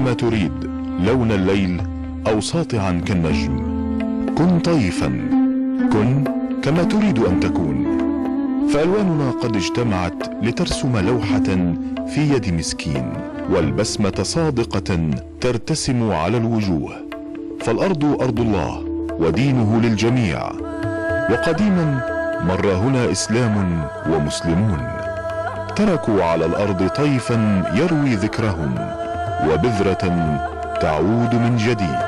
كما تريد، لون الليل أو ساطعا كالنجم. كن طيفا، كن كما تريد أن تكون. فألواننا قد اجتمعت لترسم لوحة في يد مسكين، والبسمة صادقة ترتسم على الوجوه. فالأرض أرض الله ودينه للجميع، وقديما مر هنا إسلام ومسلمون، تركوا على الأرض طيفا يروي ذكرهم، وبذرة تعود من جديد.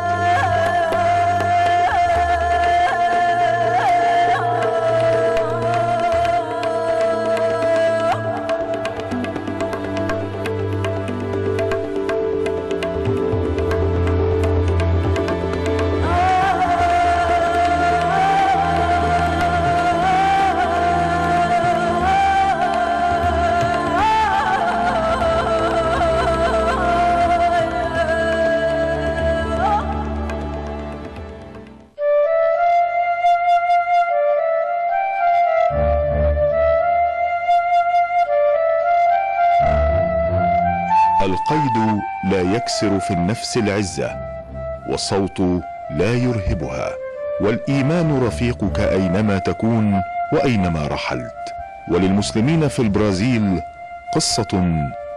القيد لا يكسر في النفس العزة، والصوت لا يرهبها، والإيمان رفيقك أينما تكون وأينما رحلت. وللمسلمين في البرازيل قصة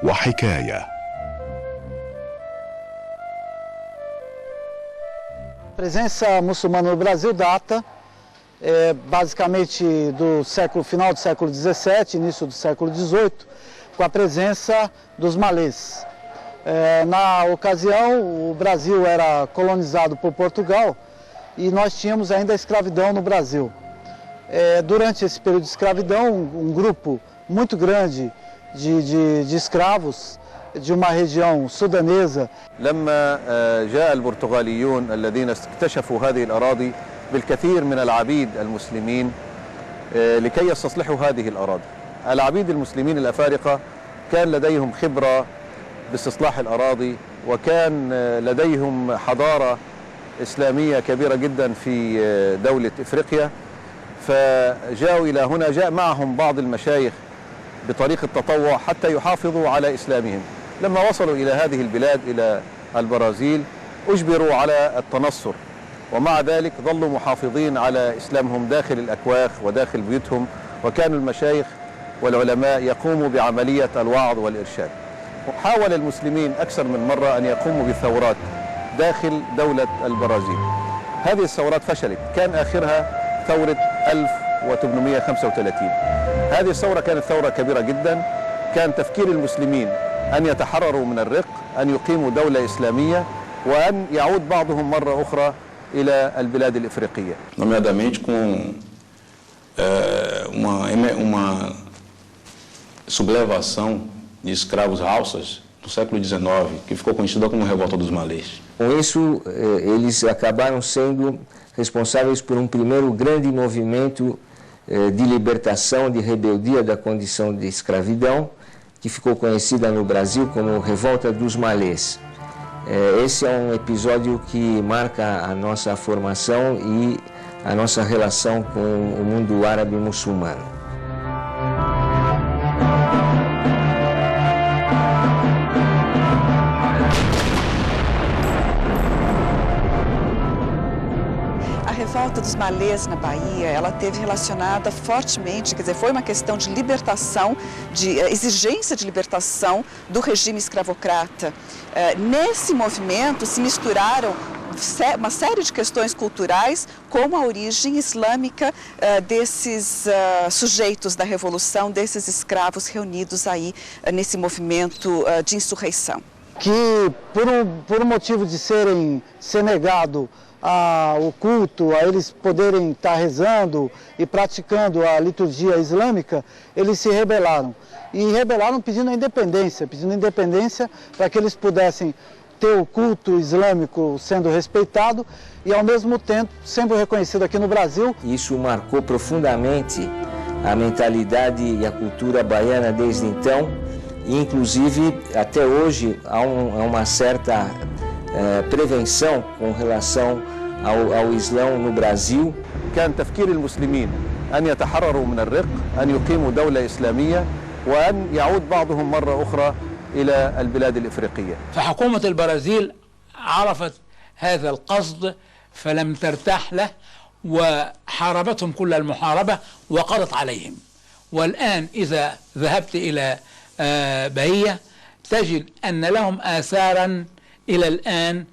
وحكاية. A presença muçulmana no Brasil data basicamente do final do século XVII, início do século XVIII, com a presença dos malês. Na ocasião, o Brasil era colonizado por Portugal e nós tínhamos ainda a escravidão no Brasil. Durante esse período de escravidão, um grupo muito grande de escravos de uma região sudanesa. لما جاء البرتغاليون الذين اكتشفوا هذه الأراضي بالكثير من العبيد المسلمين لكي يستصلحوا هذه الأراضي. العبيد المسلمين الأفارقة كان لديهم خبرة باستصلاح الأراضي، وكان لديهم حضارة إسلامية كبيرة جدا في دولة إفريقيا، فجاءوا إلى هنا. جاء معهم بعض المشايخ بطريق التطوع حتى يحافظوا على إسلامهم. لما وصلوا إلى هذه البلاد، إلى البرازيل، أجبروا على التنصر، ومع ذلك ظلوا محافظين على إسلامهم داخل الأكواخ وداخل بيوتهم، وكانوا المشايخ والعلماء يقوموا بعملية الوعظ والإرشاد. وحاول المسلمين أكثر من مرة أن يقوموا بثورات داخل دولة البرازيل. هذه الثورات فشلت، كان آخرها ثورة 1835. هذه الثورة كانت ثورة كبيرة جدا. كان تفكير المسلمين أن يتحرروا من الرق، أن يقيموا دولة إسلامية، وأن يعود بعضهم مرة أخرى إلى البلاد الإفريقية. nomeadamente com uma sublevação de escravos alças do século XIX, que ficou conhecida como Revolta dos Malês. Com isso, eles acabaram sendo responsáveis por um primeiro grande movimento de libertação, de rebeldia da condição de escravidão, que ficou conhecida no Brasil como Revolta dos Malês. Esse é um episódio que marca a nossa formação e a nossa relação com o mundo árabe muçulmano. A revolta dos malês na Bahia, ela teve relacionada fortemente, quer dizer, foi uma questão de libertação, de exigência de libertação do regime escravocrata. Nesse movimento se misturaram uma série de questões culturais com a origem islâmica desses sujeitos da revolução, desses escravos reunidos aí nesse movimento de insurreição. Que por um motivo de ser negado o culto, a eles poderem estar rezando e praticando a liturgia islâmica, eles se rebelaram. E rebelaram pedindo independência para que eles pudessem ter o culto islâmico sendo respeitado e ao mesmo tempo sendo reconhecido aqui no Brasil. Isso marcou profundamente a mentalidade e a cultura baiana desde então, e inclusive até hoje há uma certa prevenção com relação ao Islão no Brasil. كان تفكير المسلمين أن يتحرروا من الرق، أن يقيموا دولة إسلامية، وأن يعود بعضهم مرة أخرى إلى البلاد الإفريقية. فحكومة البرازيل عرفت هذا القصد فلم ترتاح له وحاربتهم كل المحاربة وقضت عليهم. والآن إذا ذهبت إلى بهية تجد أن لهم آثارا إلى الآن،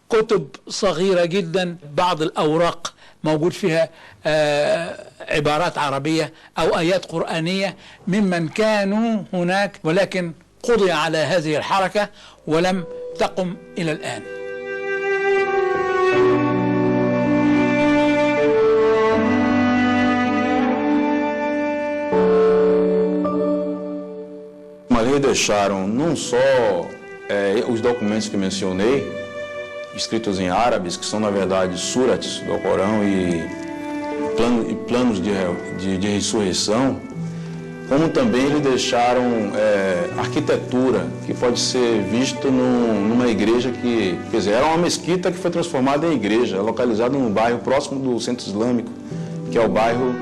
كتب صغيرة جدا، بعض الأوراق موجود فيها عبارات عربية أو آيات قرآنية ممن كانوا هناك، ولكن قضي على هذه الحركة ولم تقم إلى الآن. Eles deixaram não só os documentos que mencionei, escritos em árabes, que são na verdade surates do Corão e planos de ressurreição, como também eles deixaram arquitetura, que pode ser visto numa igreja que, quer dizer, era uma mesquita que foi transformada em igreja, localizada num bairro próximo do centro islâmico, que é o bairro...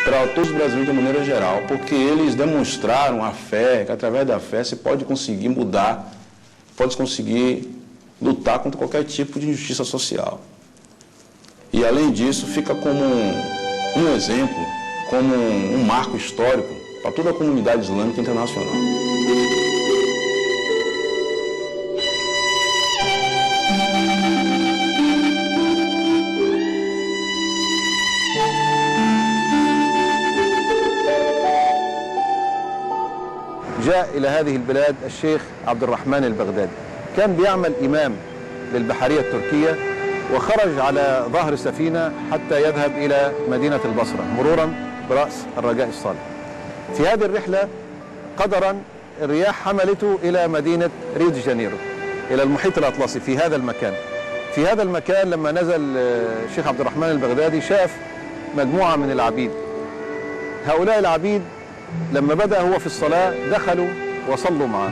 Para todos os brasileiros de maneira geral, porque eles demonstraram a fé, que através da fé se pode conseguir mudar, pode conseguir lutar contra qualquer tipo de injustiça social. E além disso, fica como um exemplo, como um marco histórico para toda a comunidade islâmica internacional. جاء إلى هذه البلاد الشيخ عبد الرحمن البغدادي، كان بيعمل إمام للبحرية التركية، وخرج على ظهر سفينة حتى يذهب إلى مدينة البصرة مرورا برأس الرجاء الصالح. في هذه الرحلة قدرا الرياح حملته إلى مدينة ريو دي جانيرو، إلى المحيط الأطلسي في هذا المكان. في هذا المكان لما نزل الشيخ عبد الرحمن البغدادي شاف مجموعة من العبيد. هؤلاء العبيد لما بدأ هو في الصلاة دخلوا وصلوا معه،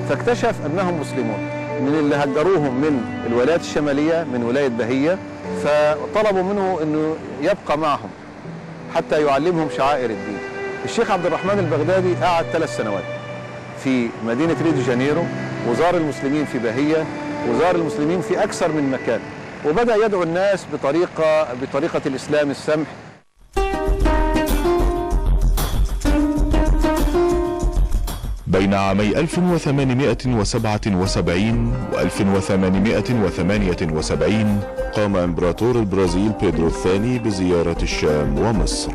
فاكتشف أنهم مسلمون من اللي هجروهم من الولايات الشمالية من ولاية بهية، فطلبوا منه أنه يبقى معهم حتى يعلمهم شعائر الدين. الشيخ عبد الرحمن البغدادي قعد 3 سنوات في مدينة ريو دي جانيرو، وزار المسلمين في بهية، وزار المسلمين في أكثر من مكان، وبدأ يدعو الناس بطريقة الإسلام السمح. بين عامي 1877 و 1878 قام إمبراطور البرازيل بيدرو الثاني بزيارة الشام ومصر،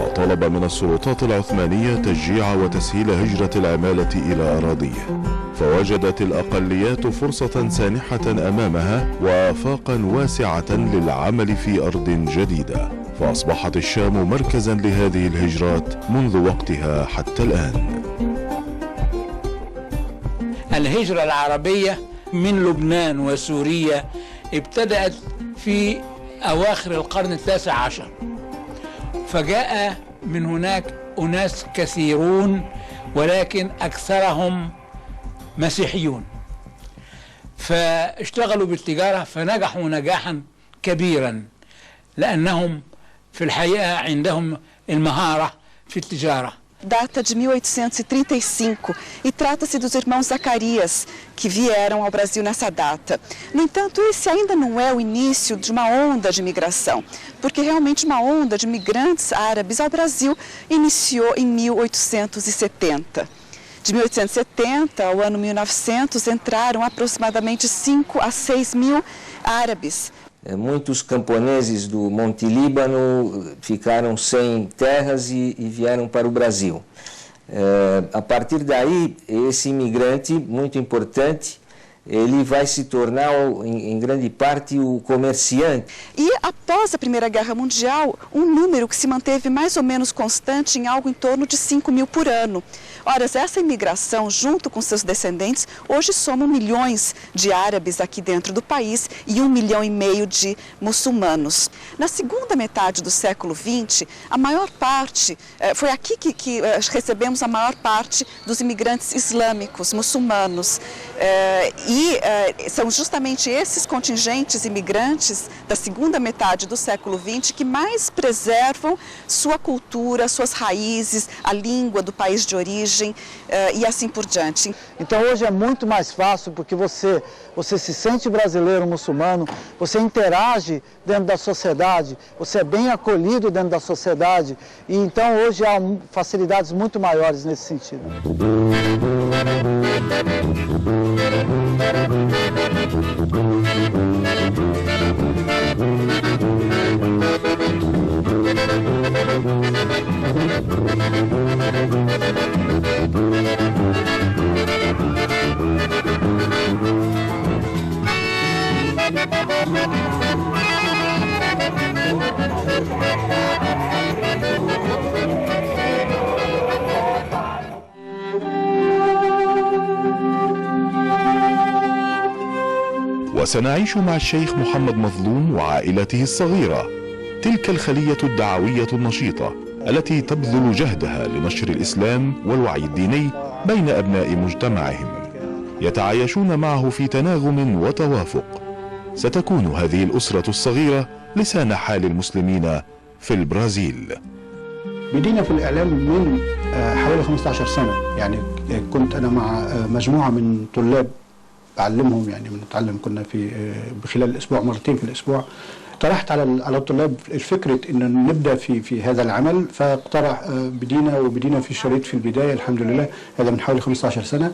وطلب من السلطات العثمانية تشجيع وتسهيل هجرة العمالة إلى أراضيه، فوجدت الأقليات فرصة سانحة أمامها وآفاقا واسعة للعمل في أرض جديدة، فأصبحت الشام مركزا لهذه الهجرات منذ وقتها حتى الآن. الهجرة العربية من لبنان وسوريا ابتدأت في أواخر القرن ال19، فجاء من هناك أناس كثيرون ولكن أكثرهم مسيحيون، فاشتغلوا بالتجارة فنجحوا نجاحا كبيرا، لأنهم في الحقيقة عندهم المهارة في التجارة. Data de 1835 e trata-se dos irmãos Zacarias, que vieram ao Brasil nessa data. No entanto, esse ainda não é o início de uma onda de imigração, porque realmente uma onda de imigrantes árabes ao Brasil iniciou em 1870. De 1870 ao ano 1900 entraram aproximadamente 5 a 6 mil árabes. Muitos camponeses do Monte Líbano ficaram sem terras e vieram para o Brasil. A partir daí, esse imigrante muito importante, ele vai se tornar, em grande parte, o comerciante. E após a Primeira Guerra Mundial, um número que se manteve mais ou menos constante em algo em torno de 5 mil por ano. Ora, essa imigração, junto com seus descendentes, hoje soma milhões de árabes aqui dentro do país e 1,5 milhão de muçulmanos. Na segunda metade do século XX, a maior parte, foi aqui que recebemos a maior parte dos imigrantes islâmicos, muçulmanos. São justamente esses contingentes imigrantes da segunda metade do século XX que mais preservam sua cultura, suas raízes, a língua do país de origem e assim por diante. Então hoje é muito mais fácil porque você se sente brasileiro muçulmano, você interage dentro da sociedade, você é bem acolhido dentro da sociedade e então hoje há facilidades muito maiores nesse sentido. وسنعيش مع الشيخ محمد مظلوم وعائلته الصغيرة تلك الخلية الدعوية النشيطة التي تبذل جهدها لنشر الإسلام والوعي الديني بين أبناء مجتمعهم، يتعايشون معه في تناغم وتوافق. ستكون هذه الأسرة الصغيرة لسان حال المسلمين في البرازيل. بدينا في الإعلام من حوالي 15 سنة، يعني كنت أنا مع مجموعة من طلاب بعلمهم، يعني بنتعلم كنا في بخلال الأسبوع مرتين في الأسبوع. طرحت على الطلاب الفكرة إن نبدأ في هذا العمل، فاقترح بدينا في شريط في البداية الحمد لله، هذا من حوالي 15 سنة،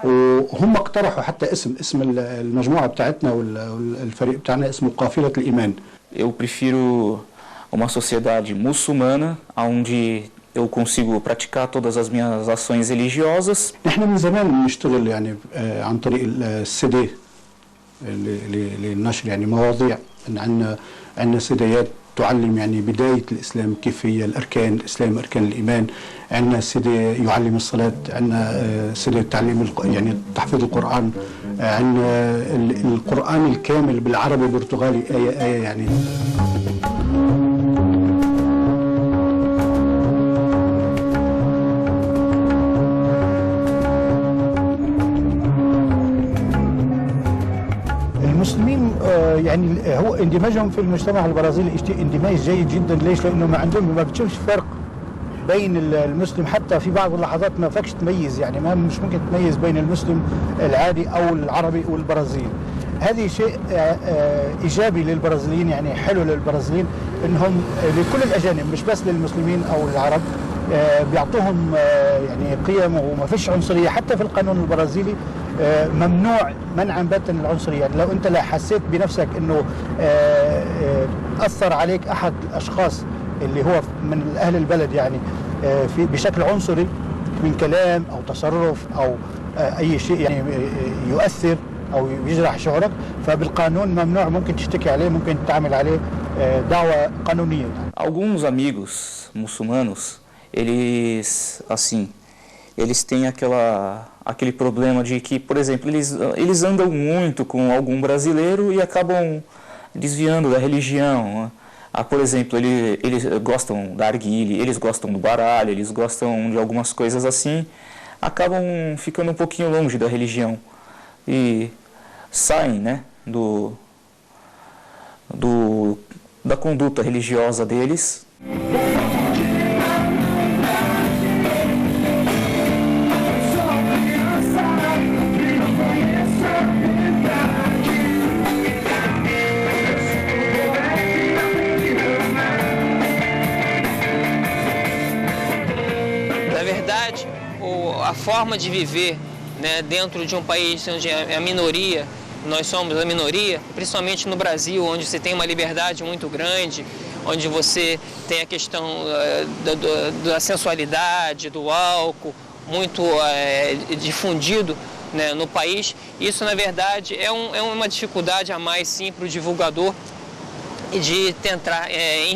وهم اقترحوا حتى اسم المجموعة بتاعتنا والفريق بتاعنا اسمه قافلة الإيمان. Eu prefiro uma sociedade muçulmana onde eu consigo praticar todas as minhas ações religiosas. احنا من زمان بنشتغل يعني عن طريق السي للنشر يعني مواضيع، عندنا سيديات تعلم يعني بداية الإسلام كيف هي الأركان الإسلام أركان الإيمان، عندنا سيدي يعلم الصلاة، عندنا سيدي تعليم يعني تحفيظ القرآن، عندنا القرآن الكامل بالعربي والبرتغالي آية يعني. المسلمين يعني هو اندماجهم في المجتمع البرازيلي اندماج جيد جدا. ليش؟ لانه ما بتشوفش فرق بين المسلم، حتى في بعض اللحظات ما فيكش تميز، يعني مش ممكن تميز بين المسلم العادي او العربي والبرازيلي. هذه شيء ايجابي للبرازيليين، يعني حلو للبرازيليين انهم لكل الاجانب مش بس للمسلمين او العرب بيعطوهم يعني قيم وما فيش عنصريه. حتى في القانون البرازيلي ممنوع منعا باتا العنصريه، يعني لو انت لا حسيت بنفسك انه اثر عليك احد الاشخاص اللي هو من اهل البلد يعني بشكل عنصري من كلام او تصرف او اي شيء يعني يؤثر او يجرح شعورك، فبالقانون ممنوع، ممكن تشتكي عليه، ممكن تعمل عليه دعوة قانونية. Alguns amigos muçulmanos, eles têm aquele problema de que, por exemplo, eles andam muito com algum brasileiro e acabam desviando da religião. Por exemplo, eles gostam da arguile, eles gostam do baralho, eles gostam de algumas coisas assim, acabam ficando um pouquinho longe da religião e saem, né, da conduta religiosa deles. Na verdade, a forma de viver, né, dentro de um país onde a minoria, nós somos a minoria, principalmente no Brasil, onde você tem uma liberdade muito grande, onde você tem a questão da sensualidade, do álcool, muito difundido, né, no país. Isso, na verdade, é uma dificuldade a mais, sim, para o divulgador de tentar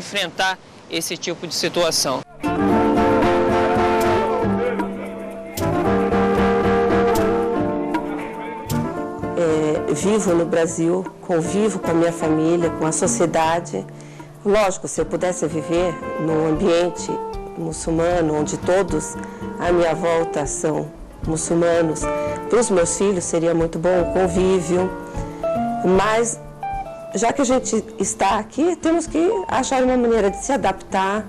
enfrentar esse tipo de situação. vivo no Brasil, convivo com a minha família, com a sociedade. Lógico, se eu pudesse viver num ambiente muçulmano, onde todos à minha volta são muçulmanos, para os meus filhos seria muito bom o convívio, mas já que a gente está aqui, temos que achar uma maneira de se adaptar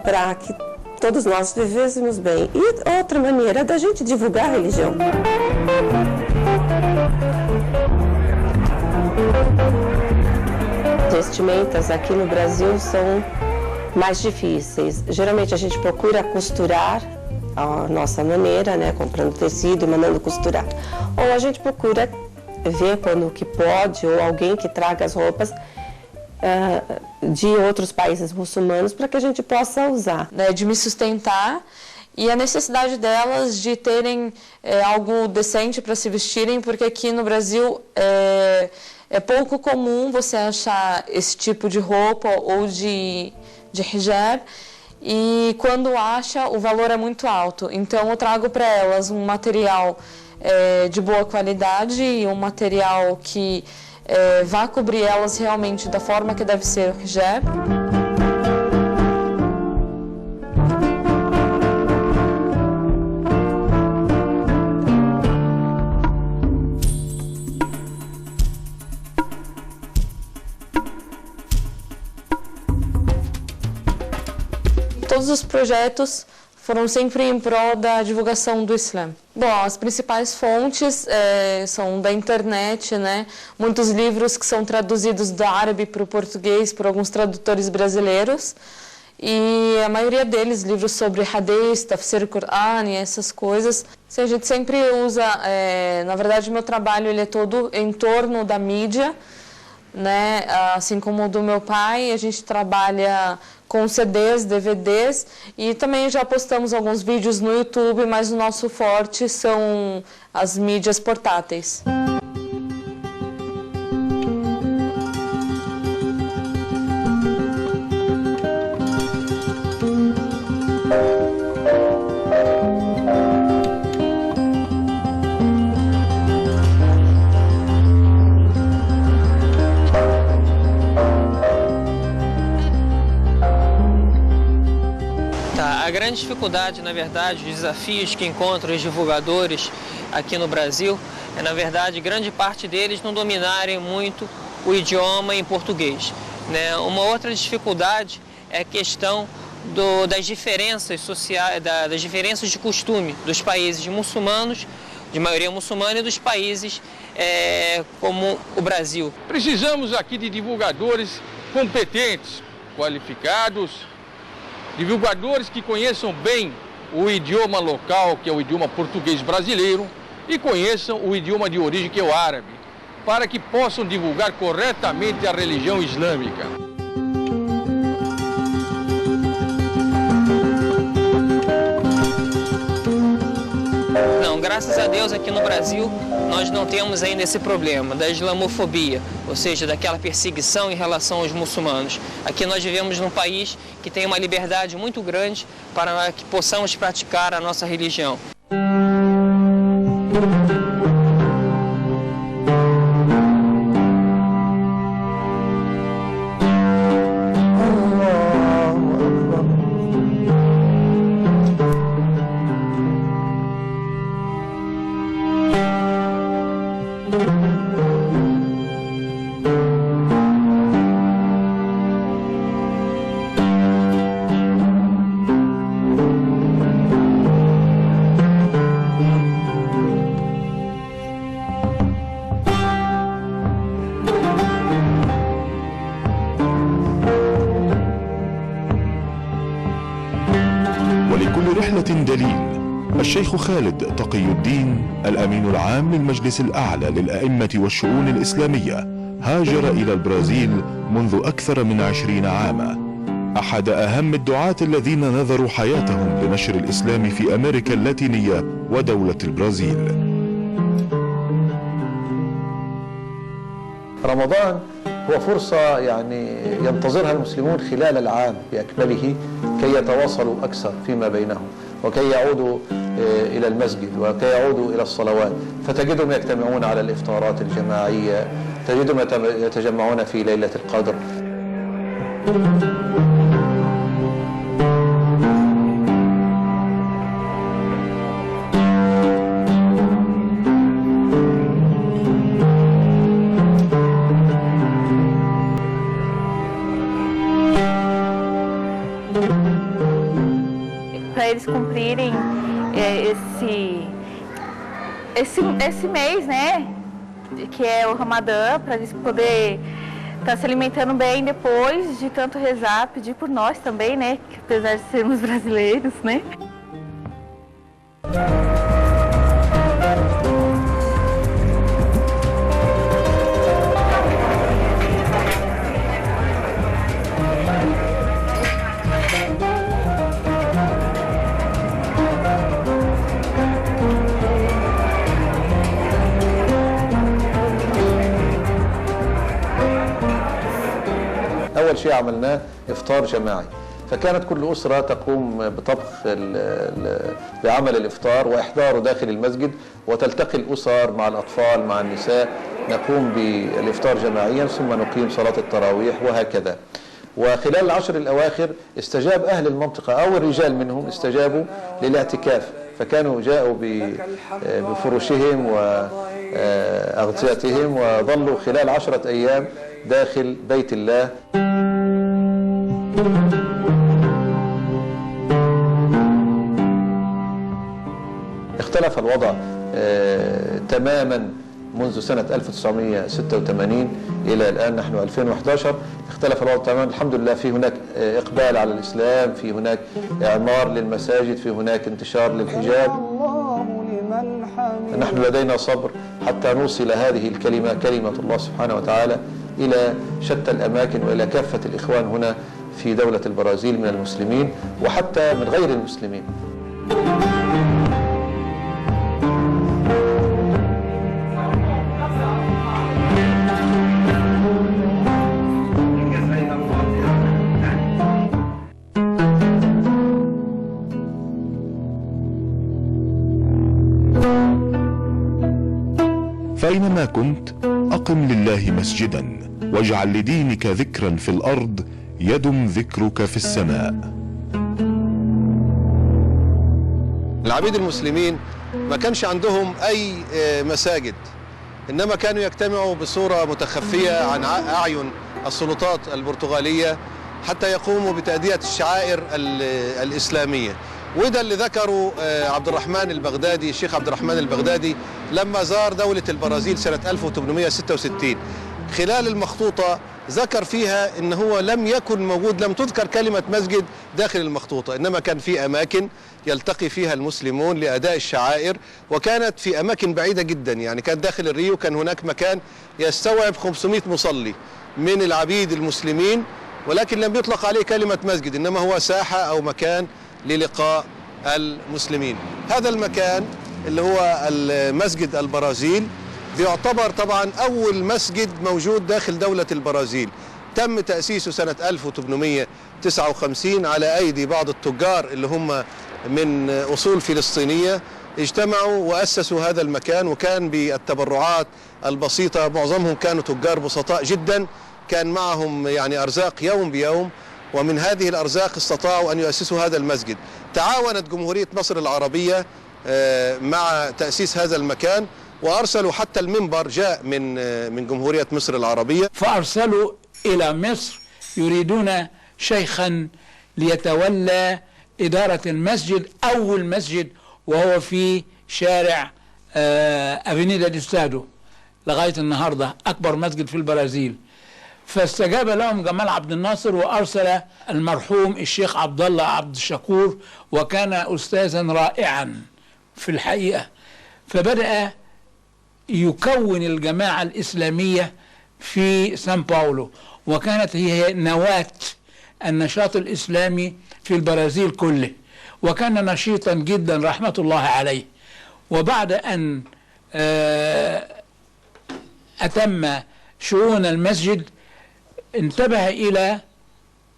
para que todos nós vivêssemos bem. E outra maneira é da gente divulgar a religião. As vestimentas aqui no Brasil são mais difíceis. Geralmente a gente procura costurar a nossa maneira, né, comprando tecido e mandando costurar. Ou a gente procura ver quando que pode, ou alguém que traga as roupas de outros países muçulmanos para que a gente possa usar. De me sustentar e a necessidade delas de terem algo decente para se vestirem, porque aqui no Brasil é pouco comum você achar esse tipo de roupa ou de hijab, e quando acha, o valor é muito alto. Então eu trago para elas um material de boa qualidade e um material que vá cobrir elas realmente da forma que deve ser o hijab. Todos os projetos foram sempre em prol da divulgação do Islã. Bom, as principais fontes são da internet, né? Muitos livros que são traduzidos do árabe para o português por alguns tradutores brasileiros. E a maioria deles, livros sobre hadith, tafsir Qur'an e essas coisas. A gente sempre usa, na verdade, o meu trabalho ele é todo em torno da mídia, né? Assim como o do meu pai, a gente trabalha com CDs, DVDs, e também já postamos alguns vídeos no YouTube, mas o nosso forte são as mídias portáteis. A grande dificuldade, na verdade, os desafios que encontram os divulgadores aqui no Brasil é, na verdade, grande parte deles não dominarem muito o idioma em português, né? Uma outra dificuldade é a questão das diferenças sociais, das diferenças de costume dos países muçulmanos, de maioria muçulmana, e dos países como o Brasil. Precisamos aqui de divulgadores competentes, qualificados, divulgadores que conheçam bem o idioma local, que é o idioma português brasileiro, e conheçam o idioma de origem, que é o árabe, para que possam divulgar corretamente a religião islâmica. Não, graças a Deus aqui no Brasil nós não temos ainda esse problema da islamofobia, ou seja, daquela perseguição em relação aos muçulmanos. Aqui nós vivemos num país que tem uma liberdade muito grande para que possamos praticar a nossa religião. ولكل رحلة دليل. الشيخ خالد تقي الدين الأمين العام للمجلس الأعلى للأئمة والشؤون الإسلامية هاجر إلى البرازيل منذ أكثر من 20 عاما، أحد أهم الدعاة الذين نذروا حياتهم لنشر الإسلام في أمريكا اللاتينية ودولة البرازيل. رمضان هو فرصة ينتظرها المسلمون خلال العام بأكمله كي يتواصلوا أكثر فيما بينهم وكي يعودوا إلى المسجد وكي يعودوا إلى الصلوات، فتجدهم يجتمعون على الإفطارات الجماعية، تجدهم يتجمعون في ليلة القدر. Para eles cumprirem esse mês, né, que é o Ramadã, para eles poderem estar se alimentando bem depois de tanto rezar, pedir por nós também, né, que apesar de sermos brasileiros, né. أول شيء عملناه إفطار جماعي، فكانت كل أسرة تقوم بطبخ بعمل الإفطار وإحضاره داخل المسجد، وتلتقي الأسر مع الأطفال مع النساء، نقوم بالإفطار جماعيا ثم نقيم صلاة التراويح وهكذا. وخلال العشر الأواخر استجاب أهل المنطقة أو الرجال منهم استجابوا للاعتكاف، فكانوا جاءوا بفروشهم وأغطيتهم وظلوا خلال 10 أيام داخل بيت الله. اختلف الوضع تماما منذ سنة 1986 إلى الآن نحن 2011. اختلف الوضع تماما، الحمد لله في هناك إقبال على الإسلام، في هناك إعمار للمساجد، في هناك انتشار للحجاب. نحن لدينا صبر حتى نوصل هذه الكلمة، كلمة الله سبحانه وتعالى، إلى شتى الأماكن وإلى كافة الإخوان هنا في دولة البرازيل من المسلمين وحتى من غير المسلمين. فأينما كنت أقم لله مسجدا، واجعل لدينك ذكرا في الأرض يدم ذكرك في السماء. العبيد المسلمين ما كانش عندهم أي مساجد، إنما كانوا يجتمعوا بصورة متخفية عن أعين السلطات البرتغالية حتى يقوموا بتأدية الشعائر الإسلامية. وده اللي ذكره عبد الرحمن البغدادي، الشيخ عبد الرحمن البغدادي لما زار دولة البرازيل سنة 1866. خلال المخطوطة ذكر فيها إن هو لم يكن موجود، لم تذكر كلمة مسجد داخل المخطوطة، إنما كان في أماكن يلتقي فيها المسلمون لأداء الشعائر، وكانت في أماكن بعيدة جدا. يعني كان داخل الريو كان هناك مكان يستوعب 500 مصلي من العبيد المسلمين، ولكن لم يطلق عليه كلمة مسجد، إنما هو ساحة أو مكان للقاء المسلمين. هذا المكان اللي هو المسجد البرازيل بيعتبر طبعا أول مسجد موجود داخل دولة البرازيل. تم تأسيسه سنة 1859 على أيدي بعض التجار اللي هم من أصول فلسطينية، اجتمعوا وأسسوا هذا المكان، وكان بالتبرعات البسيطة، معظمهم كانوا تجار بسطاء جدا، كان معهم يعني أرزاق يوم بيوم، ومن هذه الأرزاق استطاعوا أن يؤسسوا هذا المسجد. تعاونت جمهورية مصر العربية مع تأسيس هذا المكان، وأرسلوا حتى المنبر جاء من جمهورية مصر العربية، فأرسلوا إلى مصر يريدون شيخا ليتولى إدارة المسجد، أول مسجد، وهو في شارع أفينيدا دي ستادو لغاية النهاردة، أكبر مسجد في البرازيل. فاستجاب لهم جمال عبد الناصر وأرسل المرحوم الشيخ عبد الله عبد الشكور، وكان أستاذا رائعا في الحقيقة. فبدأ يكون الجماعة الإسلامية في سان باولو، وكانت هي نواة النشاط الإسلامي في البرازيل كله، وكان نشيطا جدا رحمة الله عليه. وبعد أن أتم شؤون المسجد انتبه إلى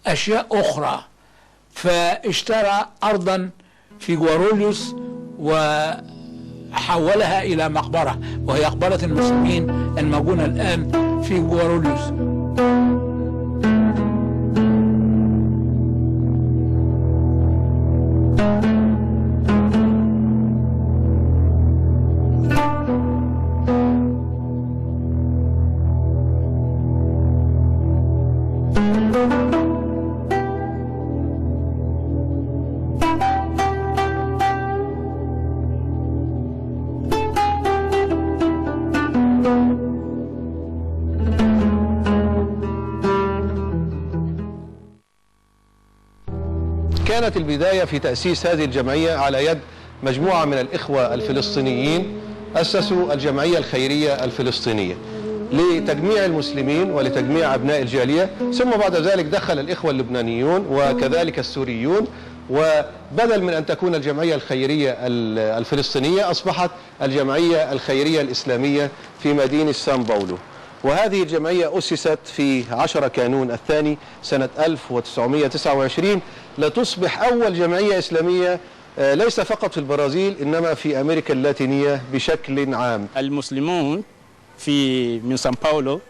أشياء أخرى، فاشترى أرضا في جواروليوس وحولها إلى مقبرة، وهي مقبرة المسلمين الموجودة الآن في غواروليوس. كانت البداية في تأسيس هذه الجمعية على يد مجموعة من الإخوة الفلسطينيين أسسوا الجمعية الخيرية الفلسطينية لتجميع المسلمين ولتجميع أبناء الجالية، ثم بعد ذلك دخل الإخوة اللبنانيون وكذلك السوريون، وبدل من أن تكون الجمعية الخيرية الفلسطينية أصبحت الجمعية الخيرية الإسلامية في مدينة سان باولو. وهذه الجمعية أسست في 10 كانون الثاني سنة 1929 لتصبح أول جمعية إسلامية ليس فقط في البرازيل إنما في أمريكا اللاتينية بشكل عام. المسلمون من سان باولو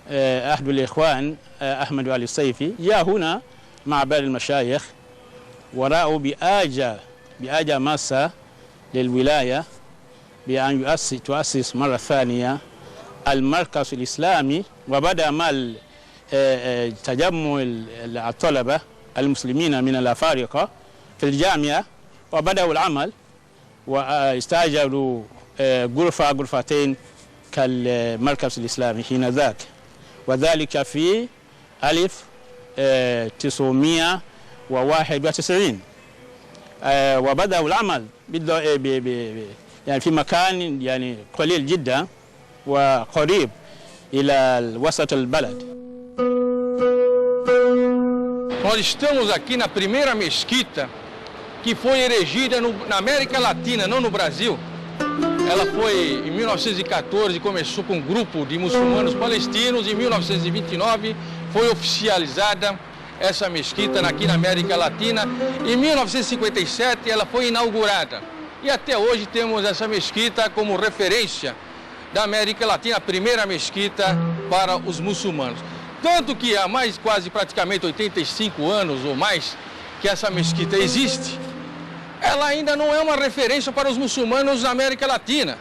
أحد الإخوان أحمد علي الصيفي جاء هنا مع بعض المشايخ ورأوا بحاجة ماسة للولاية بأن تؤسس مرة ثانية المركز الإسلامي، وبدأ عمل تجمع الطلبة المسلمين من الأفارقة في الجامعة، وبدأوا العمل واستأجروا غرفتين كالمركز الإسلامي حينذاك، وذلك في 1991 وبدأوا العمل يعني في مكان يعني قليل جدا وقريب إلى وسط البلد. Nós estamos aqui na primeira mesquita que foi erigida na América Latina, não no Brasil. Ela foi em 1914, começou com um grupo de muçulmanos palestinos. Em 1929 foi oficializada essa mesquita aqui na América Latina. Em 1957 ela foi inaugurada. E até hoje temos essa mesquita como referência da América Latina, a primeira mesquita para os muçulmanos. Tanto que há mais quase praticamente 85 anos ou mais que essa mesquita existe, ela ainda não é uma referência para os muçulmanos da América Latina.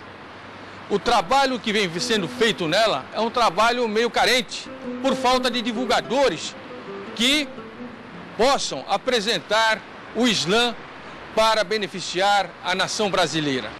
O trabalho que vem sendo feito nela é um trabalho meio carente, por falta de divulgadores que possam apresentar o Islã para beneficiar a nação brasileira.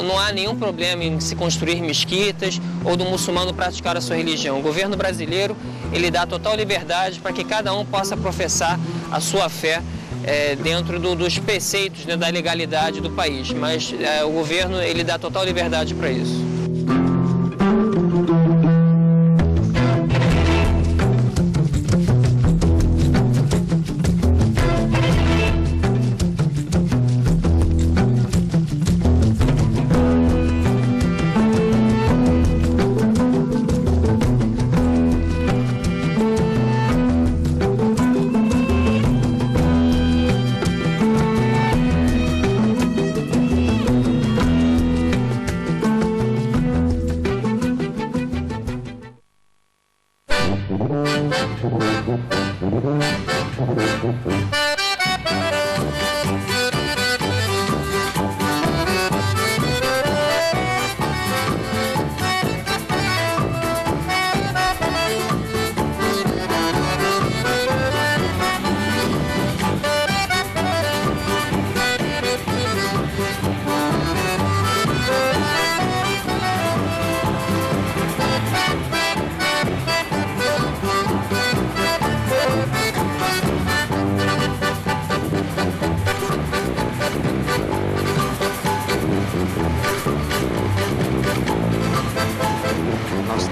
Não há nenhum problema em se construir mesquitas ou do muçulmano praticar a sua religião. O governo brasileiro ele dá total liberdade para que cada um possa professar a sua fé dentro dos preceitos, né, da legalidade do país. Mas o governo ele dá total liberdade para isso.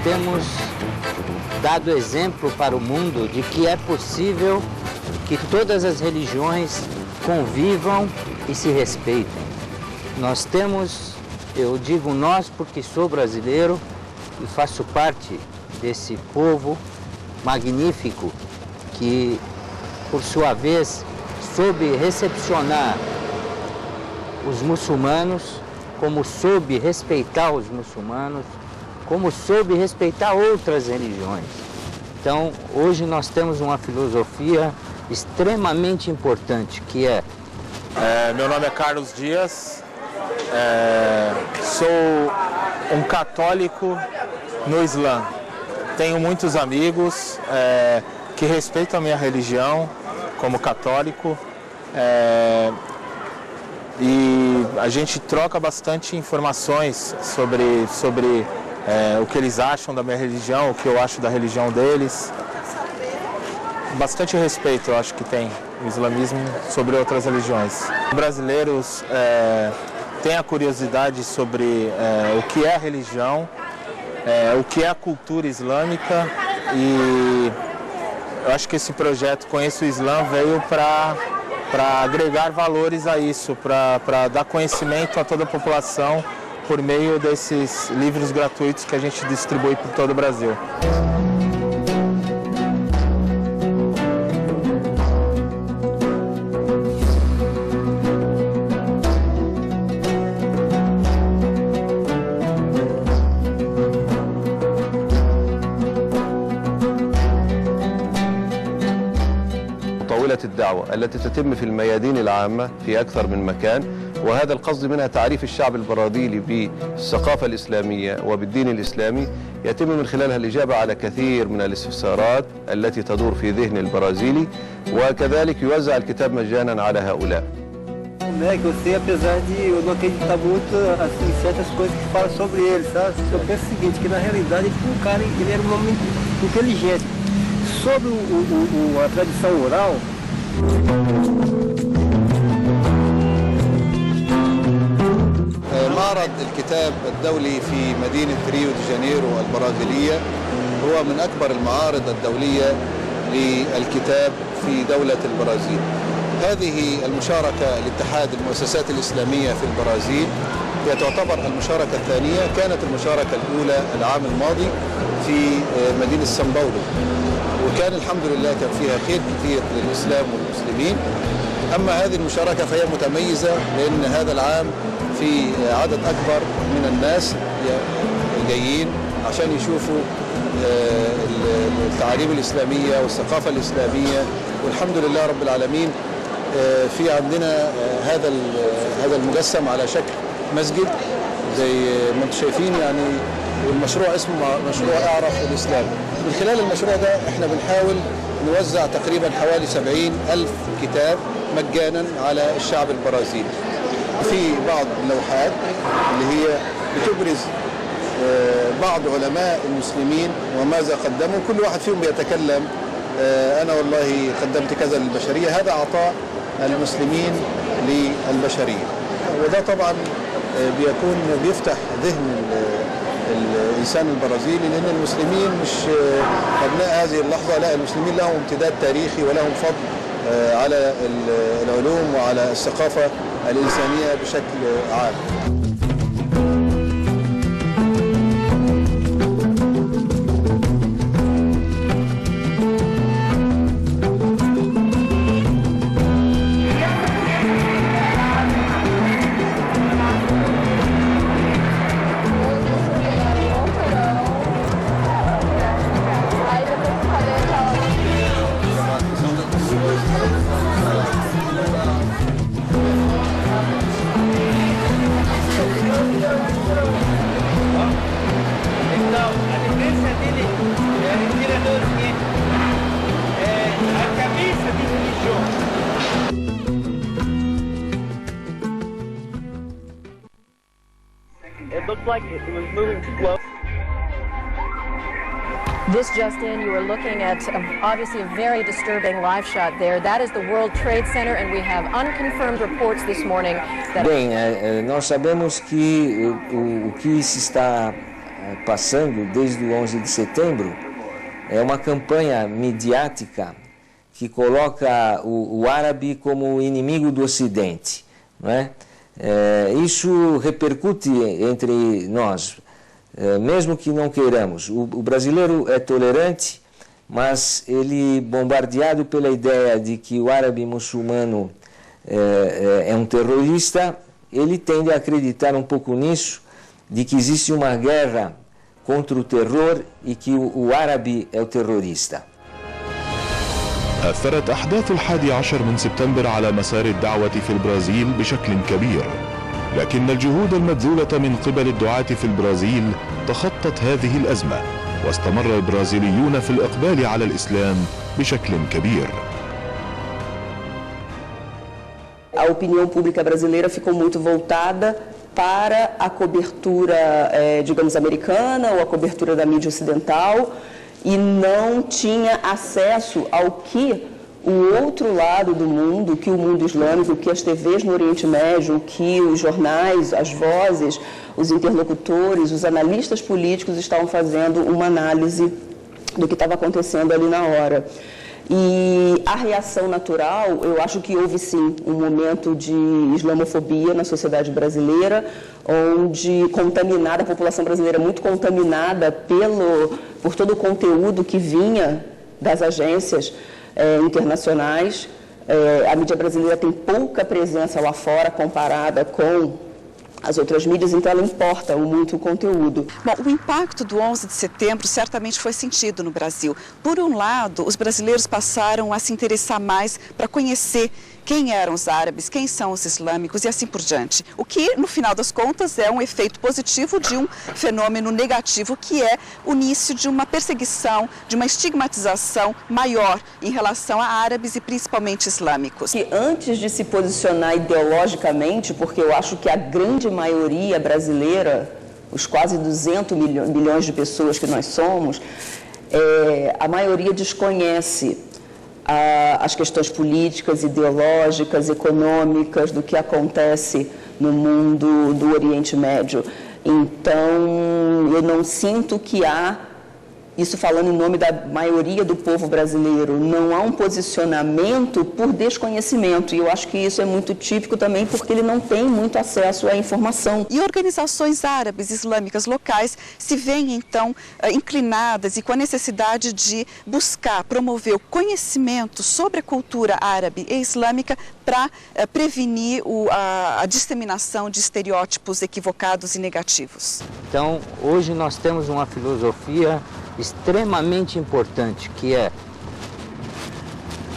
Temos dado exemplo para o mundo de que é possível que todas as religiões convivam e se respeitem. Nós temos Eu digo nós porque sou brasileiro e faço parte desse povo magnífico que, por sua vez, soube recepcionar os muçulmanos, como soube respeitar os muçulmanos, como soube respeitar outras religiões. Então, hoje nós temos uma filosofia extremamente importante, que é... Meu nome é Carlos Dias, sou um católico no Islã. Tenho muitos amigos que respeitam a minha religião como católico e a gente troca bastante informações sobre o que eles acham da minha religião, o que eu acho da religião deles. Bastante respeito, eu acho que tem o islamismo sobre outras religiões. Brasileiros têm a curiosidade sobre o que é a religião, o que é a cultura islâmica, e eu acho que esse projeto Conheça o Islã veio para agregar valores a isso, para dar conhecimento a toda a população por meio desses livros gratuitos que a gente distribui por todo o Brasil. الدعوة التي تتم في الميادين العامة في أكثر من مكان، وهذا القصد منها تعريف الشعب البرازيلي بالثقافة الإسلامية وبالدين الإسلامي، يتم من خلالها الإجابة على كثير من الاستفسارات التي تدور في ذهن البرازيلي، وكذلك يوزع الكتاب مجانا على هؤلاء. Que eu sei, apesar de eu não acreditar muito assim, em certas coisas que falam sobre ele, sabe? Eu penso o seguinte, que na realidade ele era um homem inteligente. Sobre a tradição oral, معرض الكتاب الدولي في مدينة ريو دي جانيرو البرازيلية هو من أكبر المعارض الدولية للكتاب في دولة البرازيل. هذه المشاركة لاتحاد المؤسسات الإسلامية في البرازيل هي تعتبر المشاركة الثانية. كانت المشاركة الأولى العام الماضي في مدينة سان باولو، وكان الحمد لله كان فيها خير كثير للإسلام والمسلمين. أما هذه المشاركة فهي متميزة لأن هذا العام في عدد أكبر من الناس الجايين عشان يشوفوا التعاليم الإسلامية والثقافة الإسلامية، والحمد لله رب العالمين في عندنا هذا المجسم على شكل مسجد زي ما انتم شايفين يعني، والمشروع اسمه مشروع اعرف الإسلام. من خلال المشروع ده احنا بنحاول نوزع تقريبا حوالي 70,000 كتاب مجانا على الشعب البرازيلي. في بعض اللوحات اللي هي بتبرز بعض علماء المسلمين وماذا قدموا، كل واحد فيهم بيتكلم أنا والله قدمت كذا للبشرية. هذا عطاء المسلمين للبشرية، وده طبعا بيفتح ذهن الإنسان البرازيلي، لأن المسلمين مش أبناء هذه اللحظة، لا، المسلمين لهم امتداد تاريخي ولهم فضل على العلوم وعلى الثقافة الإنسانية بشكل عام. This just in, you are looking at obviously a very disturbing live shot there. That is the World Trade Center, and we have unconfirmed reports this morning that... Bem, nós sabemos que o que se está passando desde o 11 de setembro é uma campanha midiática que coloca o árabe como inimigo do Ocidente, não é? Isso repercute entre nós, mesmo que não queiramos. O brasileiro é tolerante, mas ele, bombardeado pela ideia de que o árabe muçulmano é um terrorista, ele tende a acreditar um pouco nisso, de que existe uma guerra contra o terror e que o árabe é o terrorista. أثرت أحداث 11 من سبتمبر على مسار الدعوة في البرازيل بشكل كبير، لكن الجهود المبذولة من قبل الدعاة في البرازيل تخطت هذه الأزمة، واستمر البرازيليون في الإقبال على الإسلام بشكل كبير. A opinião pública brasileira ficou muito voltada para a cobertura, digamos, americana ou a cobertura da mídia ocidental, e não tinha acesso ao que o outro lado do mundo, que o mundo islâmico, que as TVs no Oriente Médio, que os jornais, as vozes, os interlocutores, os analistas políticos estavam fazendo uma análise do que estava acontecendo ali na hora. E a reação natural, eu acho que houve sim um momento de islamofobia na sociedade brasileira, onde a população brasileira muito contaminada por todo o conteúdo que vinha das agências internacionais. A mídia brasileira tem pouca presença lá fora comparada com as outras mídias, então ela importa muito o conteúdo. Bom, o impacto do 11 de setembro certamente foi sentido no Brasil. Por um lado, os brasileiros passaram a se interessar mais para conhecer quem eram os árabes, quem são os islâmicos e assim por diante. O que, no final das contas, é um efeito positivo de um fenômeno negativo, que é o início de uma perseguição, de uma estigmatização maior em relação a árabes e principalmente islâmicos. E antes de se posicionar ideologicamente, porque eu acho que a grande maioria brasileira, os quase 200 milhões de pessoas que nós somos, a maioria desconhece as questões políticas, ideológicas, econômicas do que acontece no mundo do Oriente Médio. Então, eu não sinto que há, isso falando em nome da maioria do povo brasileiro, não há um posicionamento por desconhecimento. E eu acho que isso é muito típico também porque ele não tem muito acesso à informação. E organizações árabes islâmicas locais se veem, então, inclinadas e com a necessidade de buscar, promover o conhecimento sobre a cultura árabe e islâmica para prevenir a disseminação de estereótipos equivocados e negativos. Então, hoje nós temos uma filosofia extremamente importante, que é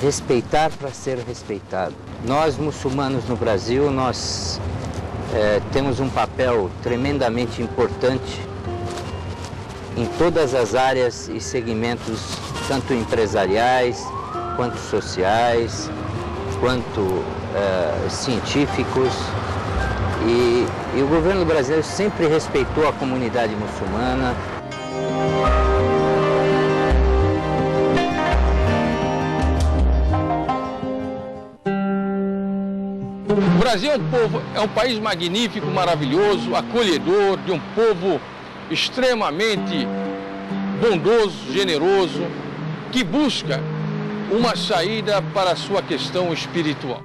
respeitar para ser respeitado. Nós, muçulmanos no Brasil, nós temos um papel tremendamente importante em todas as áreas e segmentos, tanto empresariais, quanto sociais, quanto científicos. E o governo brasileiro sempre respeitou a comunidade muçulmana. O Brasil é um país magnífico, maravilhoso, acolhedor, de um povo extremamente bondoso, generoso, que busca uma saída para a sua questão espiritual.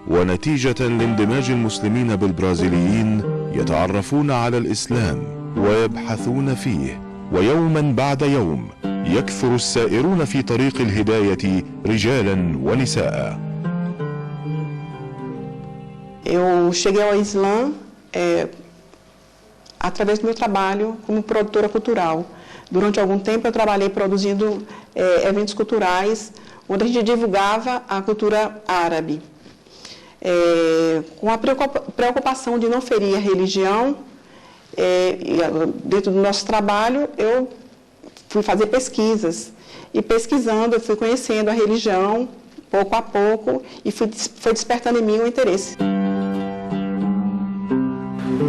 ونتيجة لاندماج المسلمين بالبرازيليين يتعرفون على الإسلام ويبحثون فيه، ويوما بعد يوم يكثر السائرون في طريق الهداية رجالا ونساء. Eu cheguei ao Islã através do meu trabalho como produtora cultural. Durante algum tempo eu trabalhei produzindo eventos culturais onde a gente divulgava a cultura árabe. Com a preocupação de não ferir a religião, dentro do nosso trabalho eu fui fazer pesquisas. E pesquisando eu fui conhecendo a religião pouco a pouco e foi despertando em mim o interesse.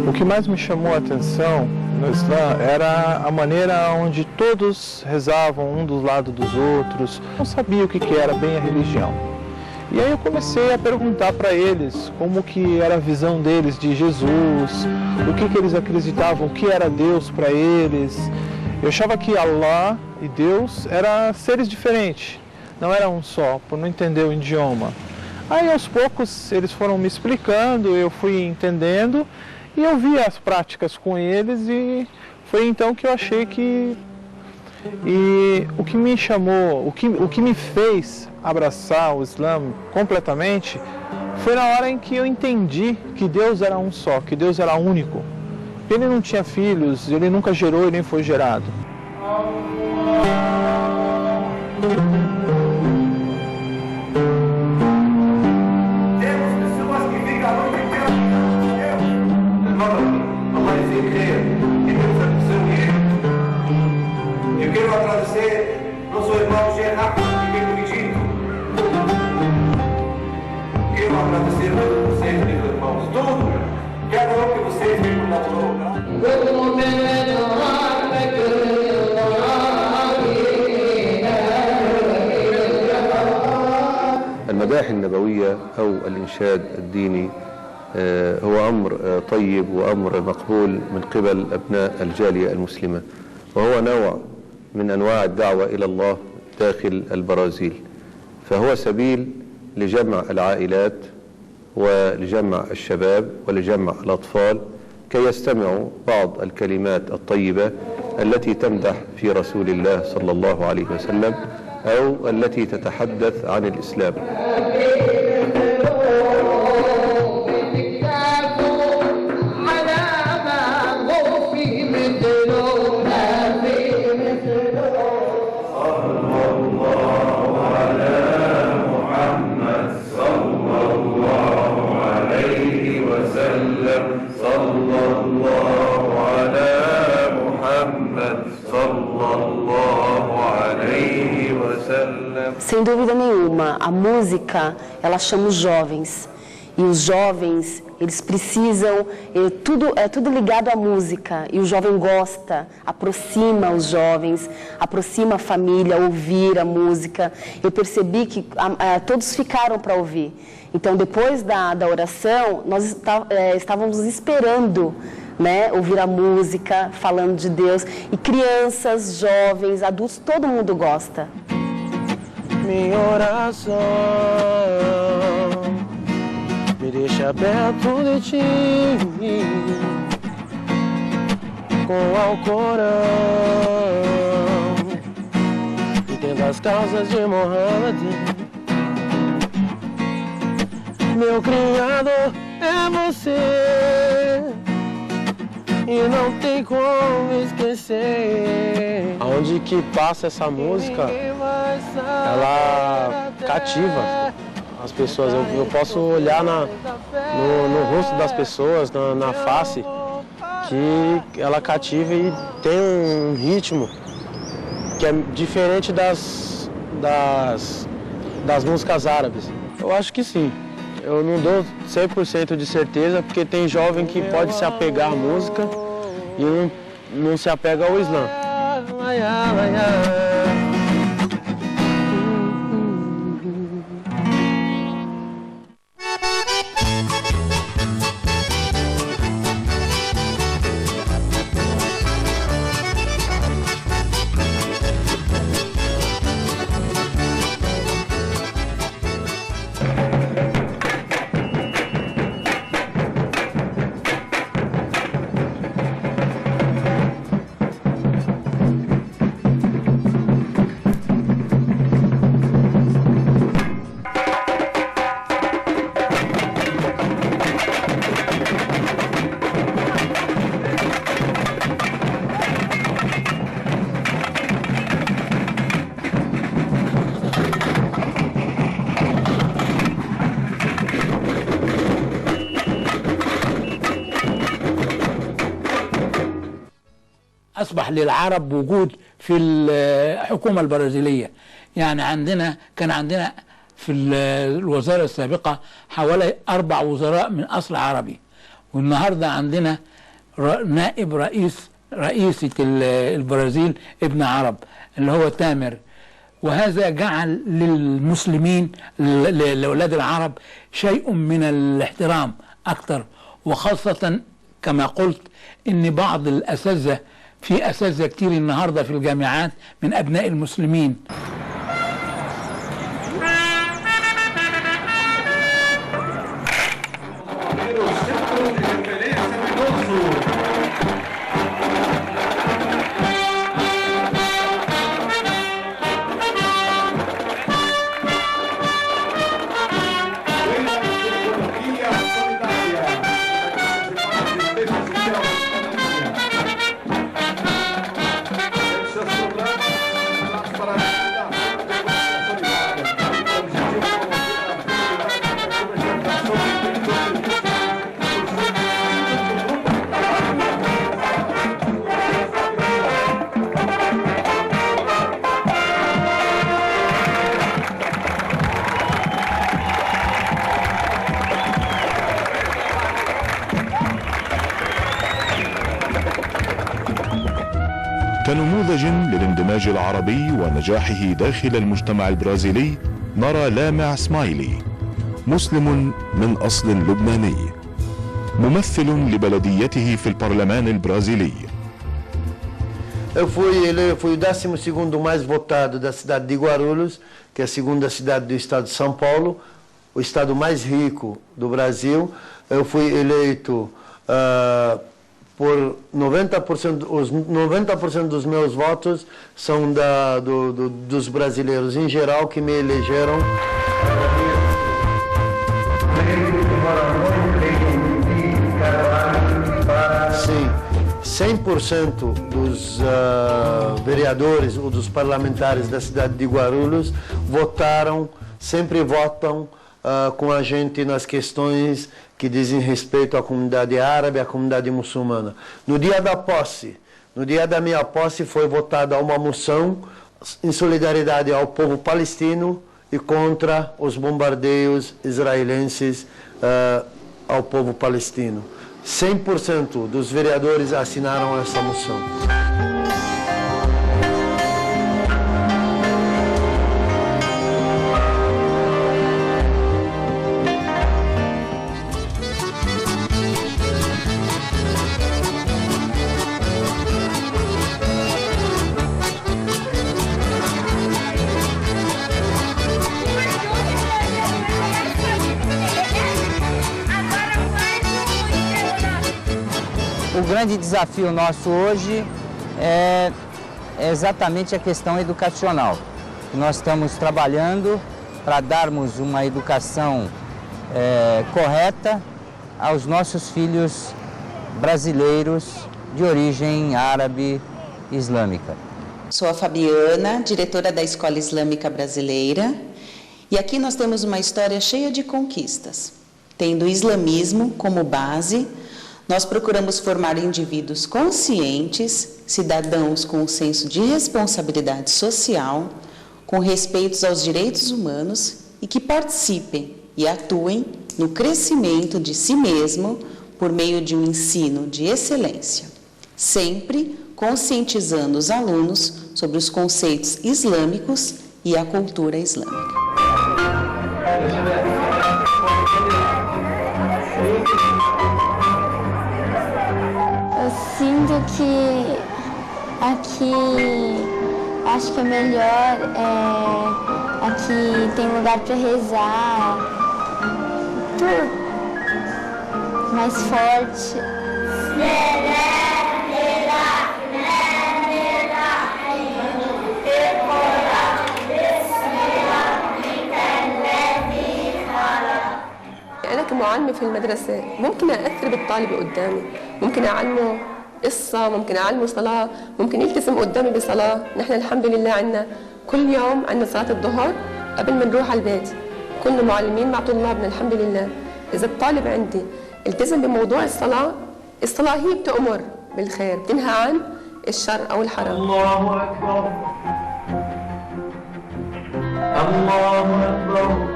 O que mais me chamou a atenção no Islã era a maneira onde todos rezavam um do lado dos outros, não sabia o que era bem a religião. E aí eu comecei a perguntar para eles como que era a visão deles de Jesus, o que eles acreditavam, o que era Deus para eles. Eu achava que Allah e Deus eram seres diferentes, não era um só, por não entender o idioma. Aí aos poucos eles foram me explicando, eu fui entendendo e eu vi as práticas com eles e foi então que eu achei que... E o que me chamou, o que me fez abraçar o Islã completamente foi na hora em que eu entendi que Deus era um só, que Deus era único. Ele não tinha filhos, ele nunca gerou e nem foi gerado. Temos pessoas que ficam a noite inteira. Allah que Deus é do seu Eu quero agradecer nosso irmão Gerardo, que veio do Egito. Quero agradecer a todos vocês, meus irmãos, tudo, cada um que vocês me colaborou. المداح النبوية أو الإنشاد الديني هو أمر طيب وأمر مقبول من قبل أبناء الجالية المسلمة، وهو نوع من أنواع الدعوة إلى الله داخل البرازيل، فهو سبيل لجمع العائلات ولجمع الشباب ولجمع الأطفال كي يستمعوا بعض الكلمات الطيبة التي تمدح في رسول الله صلى الله عليه وسلم أو التي تتحدث عن الإسلام. Sem dúvida nenhuma, a música, ela chama os jovens. E os jovens, eles precisam, é tudo ligado à música. E o jovem gosta, aproxima os jovens, aproxima a família, ouvir a música. Eu percebi que todos ficaram para ouvir. Então, depois da oração, nós estávamos esperando, né, ouvir a música, falando de Deus. E crianças, jovens, adultos, todo mundo gosta. Minha oração me deixa perto de ti, com Alcorão, entendo as causas de Mohammed. Meu Criador é você e não tem como esquecer. Aonde que passa essa música, ela cativa as pessoas. Eu posso olhar no rosto das pessoas, na face, que ela cativa e tem um ritmo que é diferente das músicas árabes. Eu acho que sim. Eu não dou 100% de certeza, porque tem jovem que pode se apegar à música e não se apega ao Islã. أصبح للعرب وجود في الحكومة البرازيلية. يعني كان عندنا في الوزارة السابقة حوالي 4 وزراء من أصل عربي، والنهاردة عندنا نائب رئيسة البرازيل ابن عرب اللي هو تامر، وهذا جعل للمسلمين لأولاد العرب شيء من الاحترام أكثر، وخاصة كما قلت إن بعض الأساتذة في أساتذة كتير النهاردة في الجامعات من أبناء المسلمين. كنموذج للاندماج العربي ونجاحه داخل المجتمع البرازيلي نرى لامع سمايلي، مسلم من أصل لبناني، ممثل لبلديته في البرلمان البرازيلي. Eu fui o 12º mais votado da cidade de Guarulhos, que é a segunda cidade do estado de São Paulo, o estado mais rico do Brasil. Eu fui eleito por 90%, os 90% dos meus votos são dos brasileiros em geral que me elegeram. Sim, 100% dos vereadores ou dos parlamentares da cidade de Guarulhos votaram, sempre votam com a gente nas questões que dizem respeito à comunidade árabe, à comunidade muçulmana. No dia da posse, no dia da minha posse, foi votada uma moção em solidariedade ao povo palestino e contra os bombardeios israelenses ao povo palestino. 100% dos vereadores assinaram essa moção. O grande desafio nosso hoje é exatamente a questão educacional. Nós estamos trabalhando para darmos uma educação correta aos nossos filhos brasileiros de origem árabe islâmica. Sou a Fabiana, diretora da Escola Islâmica Brasileira, e aqui nós temos uma história cheia de conquistas. Tendo o islamismo como base, nós procuramos formar indivíduos conscientes, cidadãos com um senso de responsabilidade social, com respeito aos direitos humanos e que participem e atuem no crescimento de si mesmo por meio de um ensino de excelência, sempre conscientizando os alunos sobre os conceitos islâmicos e a cultura islâmica. Eu sinto que aqui acho que é melhor, aqui tem lugar para rezar, tudo mais forte. أنا كمعلمة في المدرسة ممكن أأثر بالطالب قدامي، ممكن أعلمه قصة، ممكن أعلمه صلاة، ممكن يلتزم قدامي بصلاة. نحن الحمد لله عنا كل يوم عنا صلاة الظهر قبل ما نروح على البيت، كنا معلمين مع طلابنا الحمد لله. إذا الطالب عندي التزم بموضوع الصلاة، الصلاة هي بتأمر بالخير، بتنهى عن الشر أو الحرام. الله أكبر الله أكبر.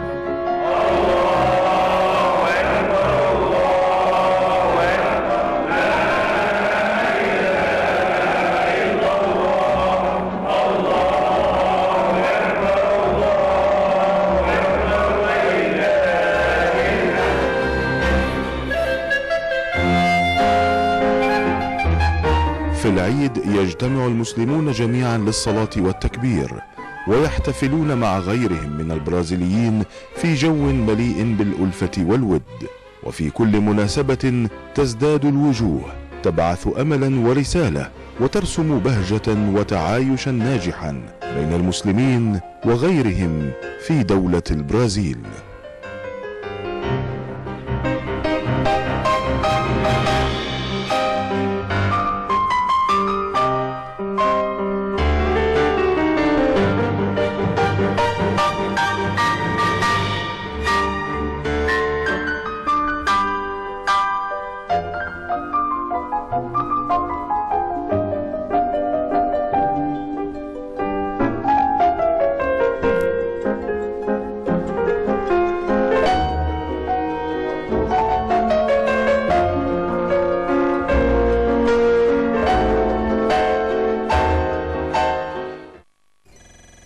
في العيد يجتمع المسلمون جميعا للصلاة والتكبير ويحتفلون مع غيرهم من البرازيليين في جو مليء بالألفة والود، وفي كل مناسبة تزداد الوجوه، تبعث أملا ورسالة، وترسم بهجة وتعايشا ناجحا بين المسلمين وغيرهم في دولة البرازيل.